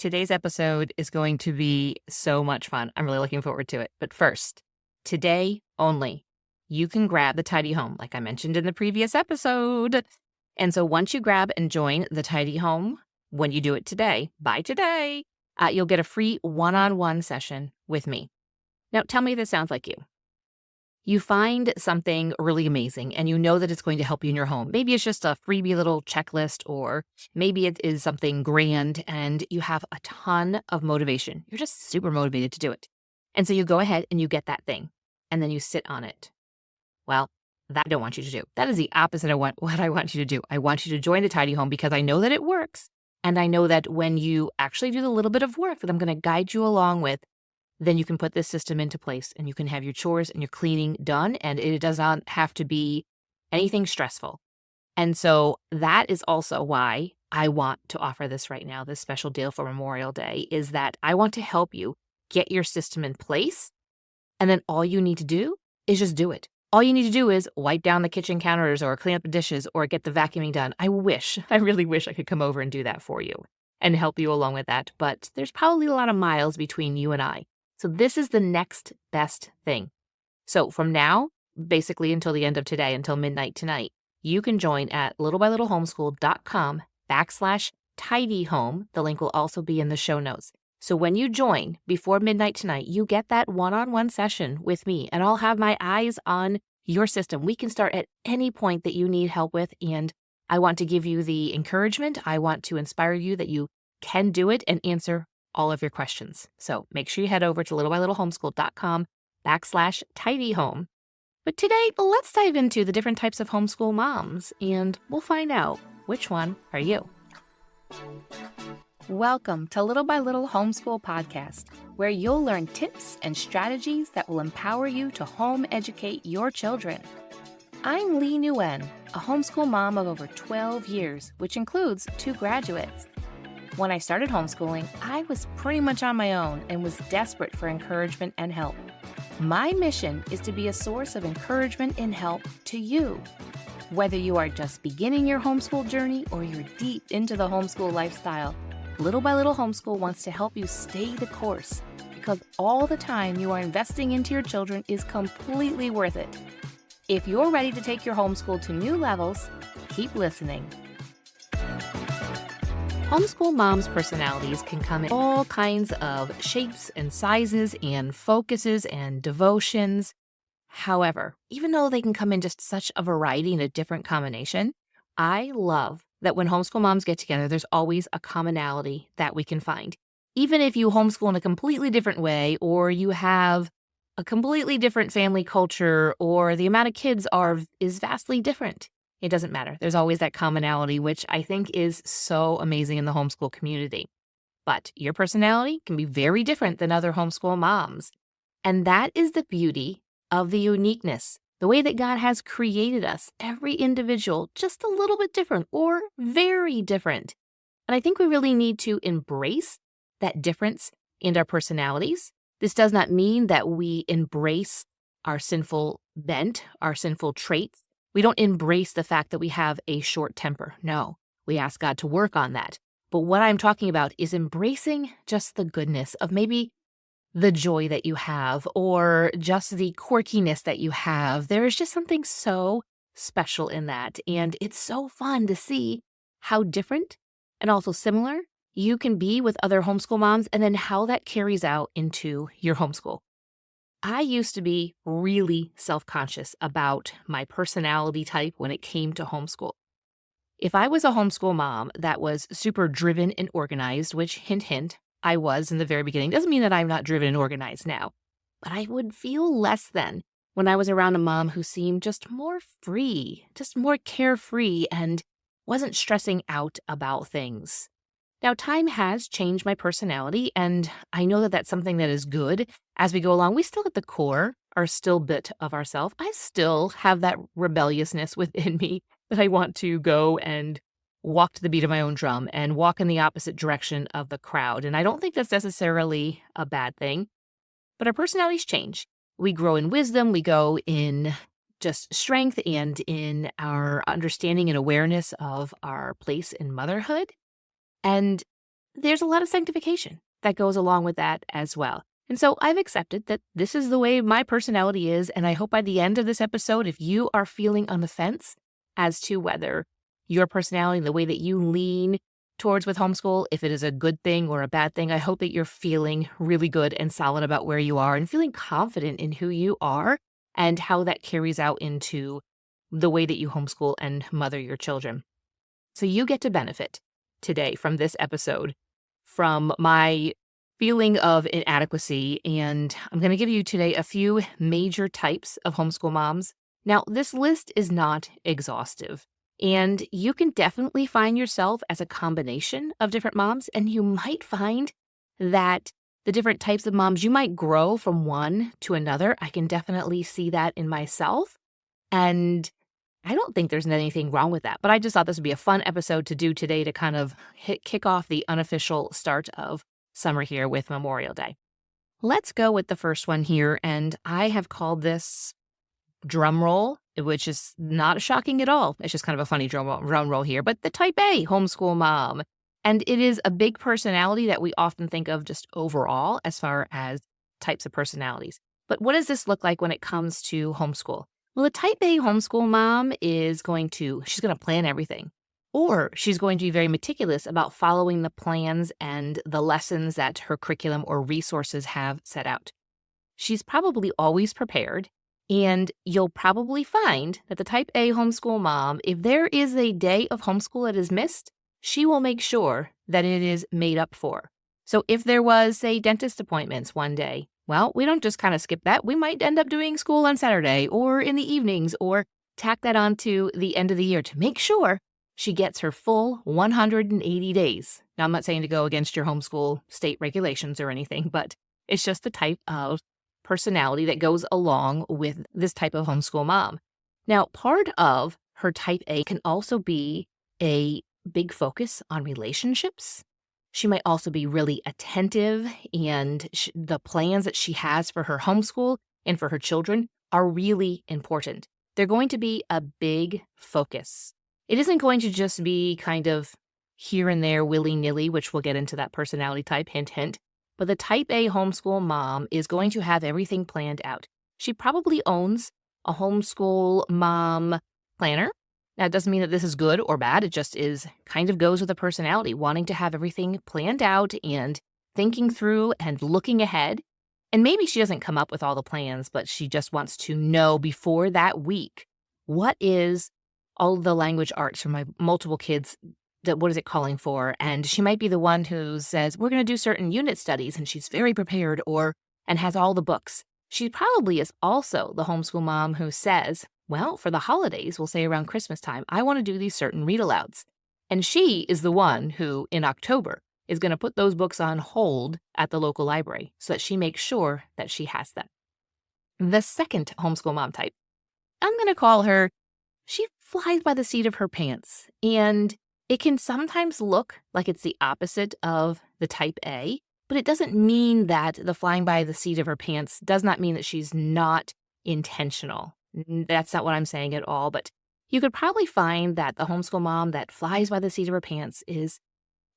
Today's episode is going to be so much fun. I'm really looking forward to it. But first, today only, you can grab the Tidy Home, like I mentioned in the previous episode. And so once you grab and join the Tidy Home, when you do it today, by today, you'll get a free one-on-one session with me. Now, tell me if this sounds like you. You find something really amazing and you know that it's going to help you in your home. Maybe it's just a freebie little checklist, or maybe it is something grand and you have a ton of motivation. You're just super motivated to do it. And so you go ahead and you get that thing and then you sit on it. Well, that I don't want you to do. That is the opposite of what I want you to do. I want you to join the Tidy Home because I know that it works. And I know that when you actually do the little bit of work that I'm going to guide you along with, then you can put this system into place and you can have your chores and your cleaning done, and it does not have to be anything stressful. And so that is also why I want to offer this right now, this special deal for Memorial Day, is that I want to help you get your system in place, and then all you need to do is just do it. All you need to do is wipe down the kitchen counters or clean up the dishes or get the vacuuming done. I really wish I could come over and do that for you and help you along with that, but there's probably a lot of miles between you and I. So this is the next best thing. So from now, basically until the end of today, until midnight tonight, you can join at littlebylittlehomeschool.com/tidyhome. The link will also be in the show notes. So when you join before midnight tonight, you get that one-on-one session with me, and I'll have my eyes on your system. We can start at any point that you need help with, and I want to give you the encouragement. I want to inspire you that you can do it and answer all of your questions. So make sure you head over to littlebylittlehomeschool.com/tidyhome. But today, let's dive into the different types of homeschool moms, and we'll find out which one are you. Welcome to Little by Little Homeschool Podcast, where you'll learn tips and strategies that will empower you to home educate your children. I'm Leigh Nguyen, a homeschool mom of over 12 years, which includes 2 graduates. When I started homeschooling, I was pretty much on my own and was desperate for encouragement and help. My mission is to be a source of encouragement and help to you. Whether you are just beginning your homeschool journey or you're deep into the homeschool lifestyle, Little by Little Homeschool wants to help you stay the course, because all the time you are investing into your children is completely worth it. If you're ready to take your homeschool to new levels, keep listening. Homeschool moms' personalities can come in all kinds of shapes and sizes and focuses and devotions. However, even though they can come in just such a variety and a different combination, I love that when homeschool moms get together, there's always a commonality that we can find. Even if you homeschool in a completely different way, or you have a completely different family culture, or the amount of kids is vastly different. It doesn't matter. There's always that commonality, which I think is so amazing in the homeschool community. But your personality can be very different than other homeschool moms. And that is the beauty of the uniqueness, the way that God has created us, every individual just a little bit different or very different. And I think we really need to embrace that difference in our personalities. This does not mean that we embrace our sinful bent, our sinful traits. We don't embrace the fact that we have a short temper. No, we ask God to work on that. But what I'm talking about is embracing just the goodness of maybe the joy that you have, or just the quirkiness that you have. There is just something so special in that. And it's so fun to see how different and also similar you can be with other homeschool moms, and then how that carries out into your homeschool. I used to be really self-conscious about my personality type when it came to homeschool. If I was a homeschool mom that was super driven and organized, which hint, hint, I was in the very beginning, doesn't mean that I'm not driven and organized now, but I would feel less than when I was around a mom who seemed just more free, just more carefree, and wasn't stressing out about things. Now, time has changed my personality, and I know that that's something that is good. As we go along, we still at the core are still bit of ourselves. I still have that rebelliousness within me that I want to go and walk to the beat of my own drum and walk in the opposite direction of the crowd. And I don't think that's necessarily a bad thing, but our personalities change. We grow in wisdom, we go in just strength and in our understanding and awareness of our place in motherhood. And there's a lot of sanctification that goes along with that as well. And so I've accepted that this is the way my personality is. And I hope by the end of this episode, if you are feeling on the fence as to whether your personality, the way that you lean towards with homeschool, if it is a good thing or a bad thing, I hope that you're feeling really good and solid about where you are and feeling confident in who you are and how that carries out into the way that you homeschool and mother your children. So you get to benefit today from this episode, from my feeling of inadequacy. And I'm going to give you today a few major types of homeschool moms. Now, this list is not exhaustive, and you can definitely find yourself as a combination of different moms, and you might find that the different types of moms, you might grow from one to another. I can definitely see that in myself, and I don't think there's anything wrong with that, but I just thought this would be a fun episode to do today to kind of kick off the unofficial start of summer here with Memorial Day. Let's go with the first one here, and I have called this drum roll, which is not shocking at all. It's just kind of a funny drum roll here, but the type A homeschool mom. And it is a big personality that we often think of just overall as far as types of personalities. But what does this look like when it comes to homeschool? Well, a type A homeschool mom she's going to plan everything, or she's going to be very meticulous about following the plans and the lessons that her curriculum or resources have set out. She's probably always prepared, and you'll probably find that the type A homeschool mom, if there is a day of homeschool that is missed, she will make sure that it is made up for. So if there was, say, dentist appointments one day, well, we don't just kind of skip that. We might end up doing school on Saturday or in the evenings or tack that on to the end of the year to make sure she gets her full 180 days. Now, I'm not saying to go against your homeschool state regulations or anything, but it's just the type of personality that goes along with this type of homeschool mom. Now, part of her type A can also be a big focus on relationships. She might also be really attentive, and the plans that she has for her homeschool and for her children are really important. They're going to be a big focus. It isn't going to just be kind of here and there willy-nilly, which we'll get into that personality type, hint, hint. But the type A homeschool mom is going to have everything planned out. She probably owns a homeschool mom planner. Now, it doesn't mean that this is good or bad. It just kind of goes with the personality, wanting to have everything planned out and thinking through and looking ahead. And maybe she doesn't come up with all the plans, but she just wants to know before that week, what is all the language arts for my multiple kids, what is it calling for? And she might be the one who says, we're going to do certain unit studies, and she's very prepared and has all the books. She probably is also the homeschool mom who says, well, for the holidays, we'll say around Christmas time, I want to do these certain read-alouds. And she is the one who, in October, is going to put those books on hold at the local library so that she makes sure that she has them. The second homeschool mom type, I'm going to call her, she flies by the seat of her pants. And it can sometimes look like it's the opposite of the type A, but it doesn't mean that the flying by the seat of her pants does not mean that she's not intentional. That's not what I'm saying at all, but you could probably find that the homeschool mom that flies by the seat of her pants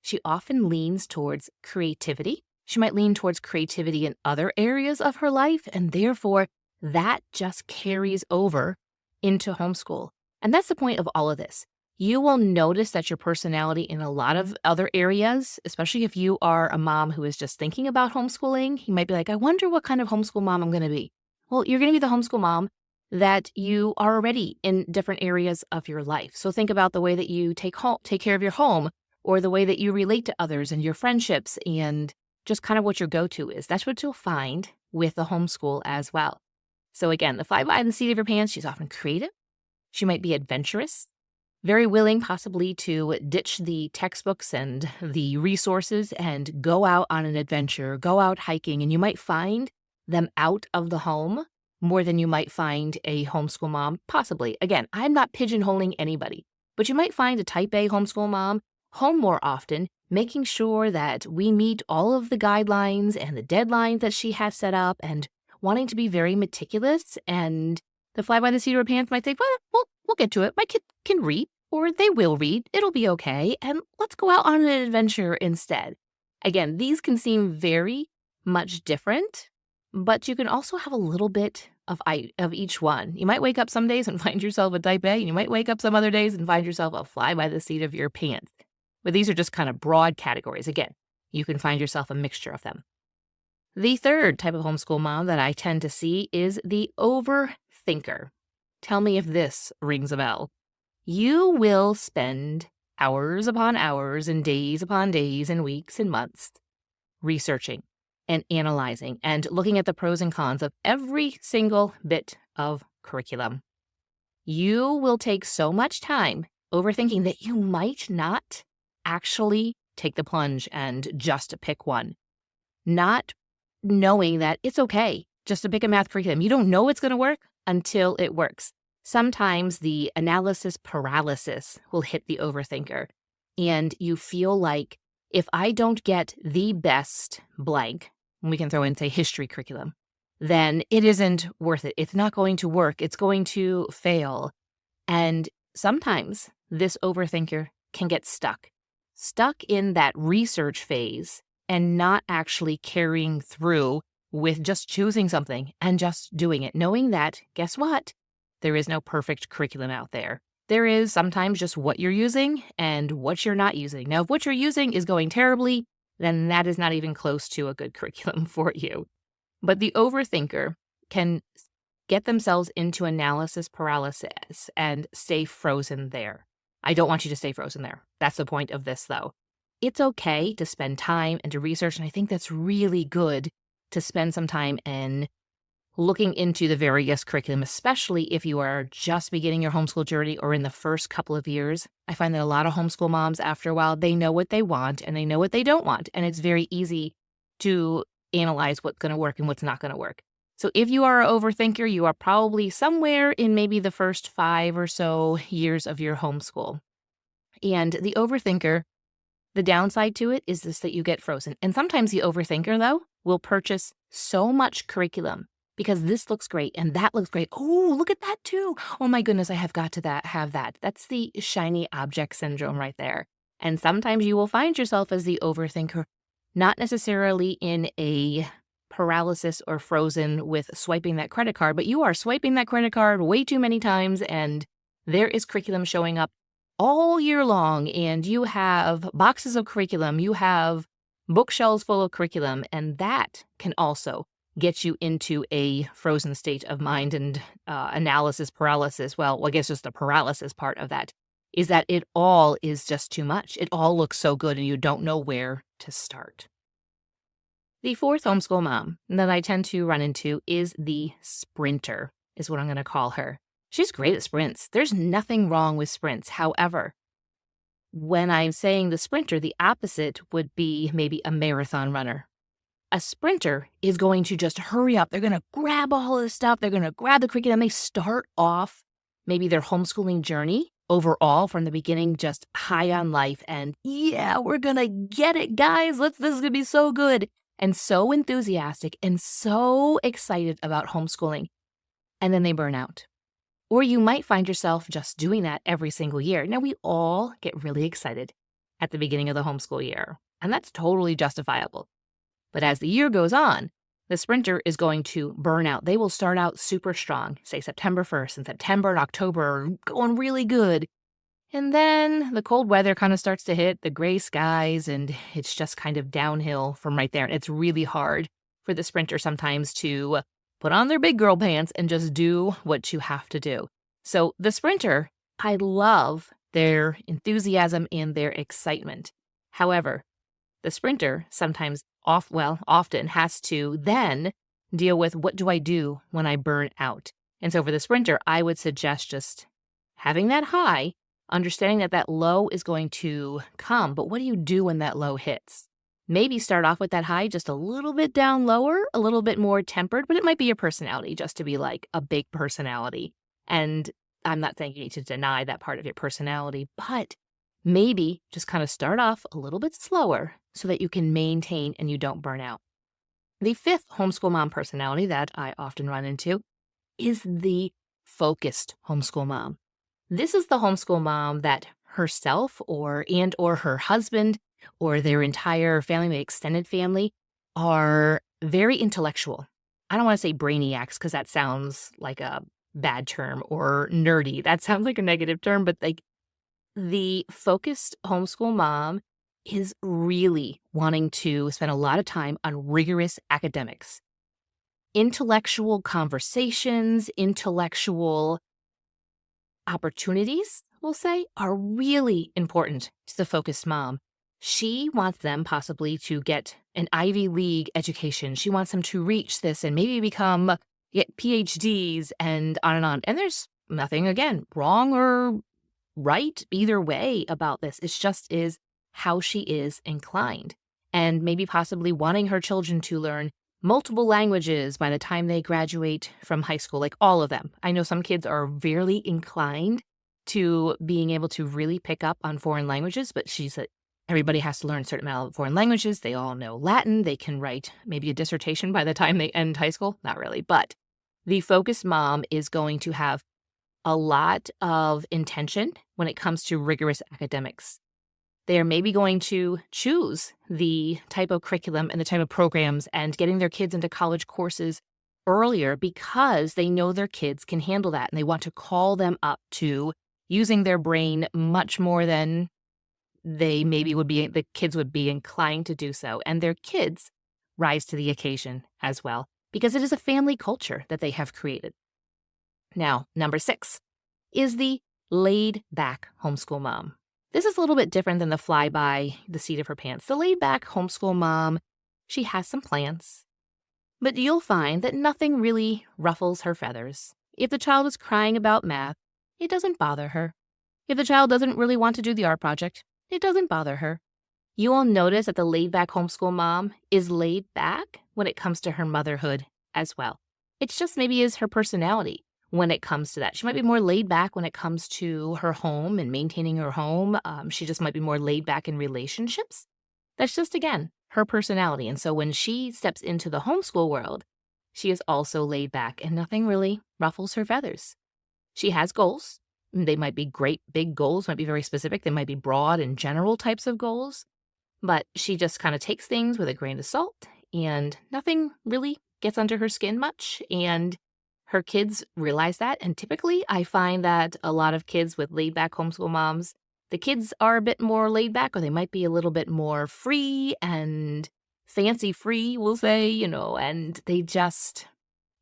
she often leans towards creativity. She might lean towards creativity in other areas of her life, and therefore that just carries over into homeschool. And that's the point of all of this. You will notice that your personality in a lot of other areas, especially if you are a mom who is just thinking about homeschooling, you might be like, I wonder what kind of homeschool mom I'm going to be. Well, you're going to be the homeschool mom that you are already in different areas of your life. So think about the way that you take care of your home, or the way that you relate to others and your friendships, and just kind of what your go-to is. That's what you'll find with the homeschool as well. So again, the fly by the seat of your pants, she's often creative. She might be adventurous, very willing possibly to ditch the textbooks and the resources and go out on an adventure, go out hiking, and you might find them out of the home more than you might find a homeschool mom, possibly. Again, I'm not pigeonholing anybody, but you might find a type A homeschool mom home more often, making sure that we meet all of the guidelines and the deadlines that she has set up, and wanting to be very meticulous. And the fly by the seat of her pants might think, well, we'll get to it. My kid can read, or they will read. It'll be okay. And let's go out on an adventure instead. Again, these can seem very much different, but you can also have a little bit of each one. You might wake up some days and find yourself a type A, and you might wake up some other days and find yourself a fly by the seat of your pants. But these are just kind of broad categories. Again, you can find yourself a mixture of them. The third type of homeschool mom that I tend to see is the overthinker. Tell me if this rings a bell. You will spend hours upon hours and days upon days and weeks and months researching and analyzing and looking at the pros and cons of every single bit of curriculum. You will take so much time overthinking that you might not actually take the plunge and just pick one. Not knowing that it's okay just to pick a math curriculum. You don't know it's going to work until it works. Sometimes the analysis paralysis will hit the overthinker, and you feel like if I don't get the best blank, and we can throw in, say, history curriculum, then it isn't worth it. It's not going to work. It's going to fail. And sometimes this overthinker can get stuck in that research phase and not actually carrying through with just choosing something and just doing it, knowing that, guess what? There is no perfect curriculum out there. There is sometimes just what you're using and what you're not using. Now, if what you're using is going terribly, then that is not even close to a good curriculum for you. But the overthinker can get themselves into analysis paralysis and stay frozen there. I don't want you to stay frozen there. That's the point of this, though. It's okay to spend time and to research, and I think that's really good to spend some time in looking into the various curriculum, especially if you are just beginning your homeschool journey or in the first couple of years. I find that a lot of homeschool moms, after a while, they know what they want and they know what they don't want, and it's very easy to analyze what's going to work and what's not going to work. So if you are an overthinker, you are probably somewhere in maybe the first 5 or so years of your homeschool. And the overthinker, the downside to it is this, that you get frozen. And sometimes the overthinker, though, will purchase so much curriculum because this looks great and that looks great. Oh, look at that too. Oh my goodness, I have got to have that. That's the shiny object syndrome right there. And sometimes you will find yourself as the overthinker, not necessarily in a paralysis or frozen with swiping that credit card, but you are swiping that credit card way too many times and there is curriculum showing up all year long and you have boxes of curriculum, you have bookshelves full of curriculum, and that can also get you into a frozen state of mind and analysis paralysis. Well, I guess just the paralysis part of that is that it all is just too much. It all looks so good and you don't know where to start. The fourth homeschool mom that I tend to run into is the sprinter, is what I'm going to call her. She's great at sprints. There's nothing wrong with sprints. However, when I'm saying the sprinter, the opposite would be maybe a marathon runner. A sprinter is going to just hurry up. They're going to grab all of this stuff. They're going to grab the curriculum. They start off maybe their homeschooling journey overall from the beginning, just high on life. And yeah, we're going to get it, guys. This is going to be so good. And so enthusiastic and so excited about homeschooling. And then they burn out. Or you might find yourself just doing that every single year. Now, we all get really excited at the beginning of the homeschool year, and that's totally justifiable. But as the year goes on, the sprinter is going to burn out. They will start out super strong, say September 1st, and September and October are going really good. And then the cold weather kind of starts to hit, the gray skies, and it's just kind of downhill from right there. And it's really hard for the sprinter sometimes to put on their big girl pants and just do what you have to do. So the sprinter, I love their enthusiasm and their excitement. However, the sprinter sometimes often has to then deal with, what do I do when I burn out? And so for the sprinter, I would suggest just having that high, understanding that that low is going to come. But what do you do when that low hits? Maybe start off with that high just a little bit down lower, a little bit more tempered, but it might be your personality just to be like a big personality. And I'm not saying you need to deny that part of your personality, but maybe just kind of start off a little bit slower so that you can maintain and you don't burn out. The fifth homeschool mom personality that I often run into is the focused homeschool mom. This is the homeschool mom that herself or her husband or their entire family, my extended family, are very intellectual. I don't want to say brainiacs because that sounds like a bad term, or nerdy. That sounds like a negative term, but like the focused homeschool mom is really wanting to spend a lot of time on rigorous academics. Intellectual conversations, intellectual opportunities, we'll say, are really important to the focused mom. She wants them possibly to get an Ivy League education. She wants them to reach this and maybe get PhDs and on and on. And there's nothing, again, wrong or right either way about this. It just is how she is inclined. And maybe possibly wanting her children to learn multiple languages by the time they graduate from high school, like all of them. I know some kids are very inclined to being able to really pick up on foreign languages, but she said everybody has to learn a certain amount of foreign languages. They all know Latin. They can write maybe a dissertation by the time they end high school. Not really, but the focused mom is going to have a lot of intention when it comes to rigorous academics. They're maybe going to choose the type of curriculum and the type of programs and getting their kids into college courses earlier because they know their kids can handle that and they want to call them up to using their brain much more than the kids would be inclined to do so. And their kids rise to the occasion as well because it is a family culture that they have created. Now, number 6 is the laid-back homeschool mom. This is a little bit different than the fly by the seat of her pants. The laid-back homeschool mom, she has some plans, but you'll find that nothing really ruffles her feathers. If the child is crying about math, it doesn't bother her. If the child doesn't really want to do the art project, it doesn't bother her. You will notice that the laid-back homeschool mom is laid back when it comes to her motherhood as well. It's just maybe is her personality when it comes to that. She might be more laid back when it comes to her home and maintaining her home. She just might be more laid back in relationships. That's just, again, her personality. And so when she steps into the homeschool world, she is also laid back and nothing really ruffles her feathers. She has goals. They might be great big goals, might be very specific. They might be broad and general types of goals. But she just kind of takes things with a grain of salt and nothing really gets under her skin much. And her kids realize that, and typically I find that a lot of kids with laid-back homeschool moms, the kids are a bit more laid back, or they might be a little bit more free and fancy-free, we'll say, and they just,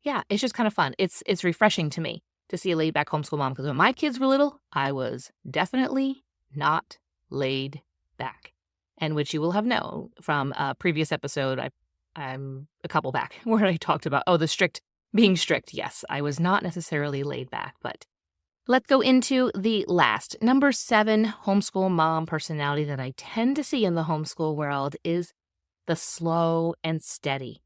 it's just kind of fun. It's refreshing to me to see a laid-back homeschool mom, because when my kids were little, I was definitely not laid back, and which you will have known from a previous episode, I'm a couple back, where I talked about, being strict, yes, I was not necessarily laid back, but let's go into the last. Number 7 homeschool mom personality that I tend to see in the homeschool world is the slow and steady.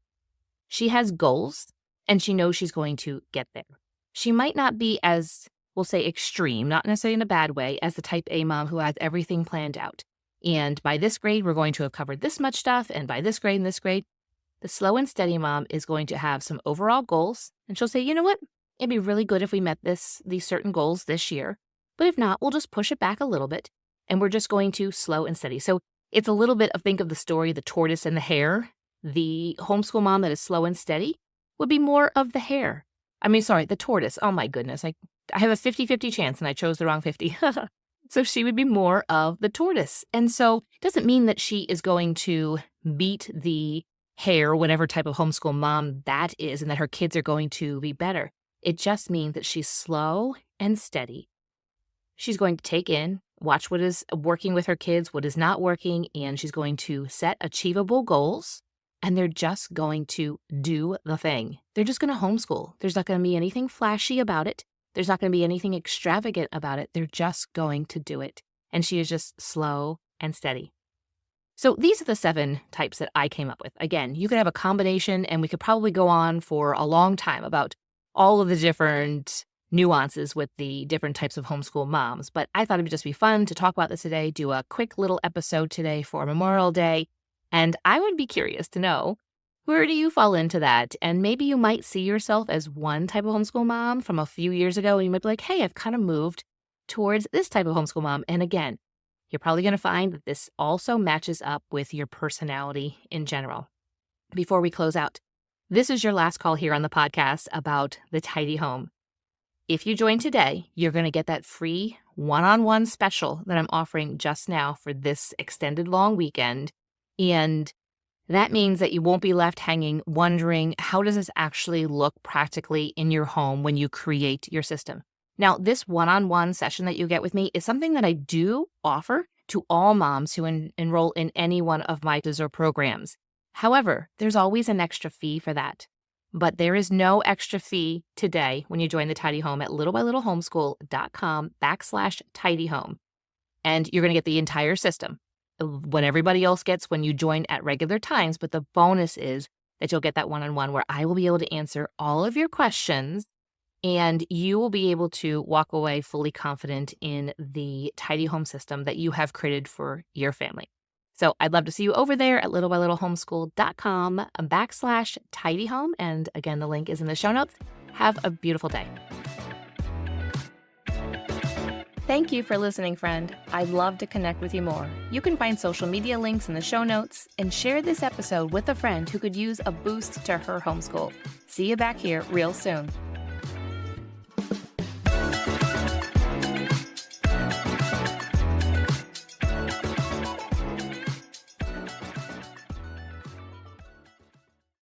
She has goals, and she knows she's going to get there. She might not be as, we'll say, extreme, not necessarily in a bad way, as the type A mom who has everything planned out. And by this grade, we're going to have covered this much stuff, and by this grade and this grade, the slow and steady mom is going to have some overall goals, and she'll say, you know what, it'd be really good if we met these certain goals this year, but if not, we'll just push it back a little bit, and we're just going to slow and steady. So it's a little bit of, think of the story, the tortoise and the hare. The homeschool mom that is slow and steady would be more of the hare. The tortoise. Oh my goodness, I have a 50-50 chance, and I chose the wrong 50. So she would be more of the tortoise. And so it doesn't mean that she is going to beat the hare, whatever type of homeschool mom that is, and that her kids are going to be better. It just means that she's slow and steady. She's going to take in, watch what is working with her kids, what is not working, and she's going to set achievable goals, and they're just going to do the thing. They're just going to homeschool. There's not going to be anything flashy about it. There's not going to be anything extravagant about it. They're just going to do it. And she is just slow and steady. So these are the 7 types that I came up with. Again, you could have a combination, and we could probably go on for a long time about all of the different nuances with the different types of homeschool moms. But I thought it would just be fun to talk about this today, do a quick little episode today for Memorial Day. And I would be curious to know, where do you fall into that? And maybe you might see yourself as one type of homeschool mom from a few years ago, and you might be like, hey, I've kind of moved towards this type of homeschool mom. And again, You're probably going to find that this also matches up with your personality in general. Before we close out, this is your last call here on the podcast about the tidy home. If you join today, you're going to get that free one-on-one special that I'm offering just now for this extended long weekend. And that means that you won't be left hanging wondering, how does this actually look practically in your home when you create your system? Now, this one-on-one session that you get with me is something that I do offer to all moms who enroll in any one of my programs. However, there's always an extra fee for that. But there is no extra fee today when you join the Tidy Home at littlebylittlehomeschool.com/tidyhome. And you're going to get the entire system, what everybody else gets when you join at regular times. But the bonus is that you'll get that one-on-one where I will be able to answer all of your questions, and you will be able to walk away fully confident in the Tidy Home system that you have created for your family. So I'd love to see you over there at littlebylittlehomeschool.com/tidyhome. And again, the link is in the show notes. Have a beautiful day. Thank you for listening, friend. I'd love to connect with you more. You can find social media links in the show notes and share this episode with a friend who could use a boost to her homeschool. See you back here real soon.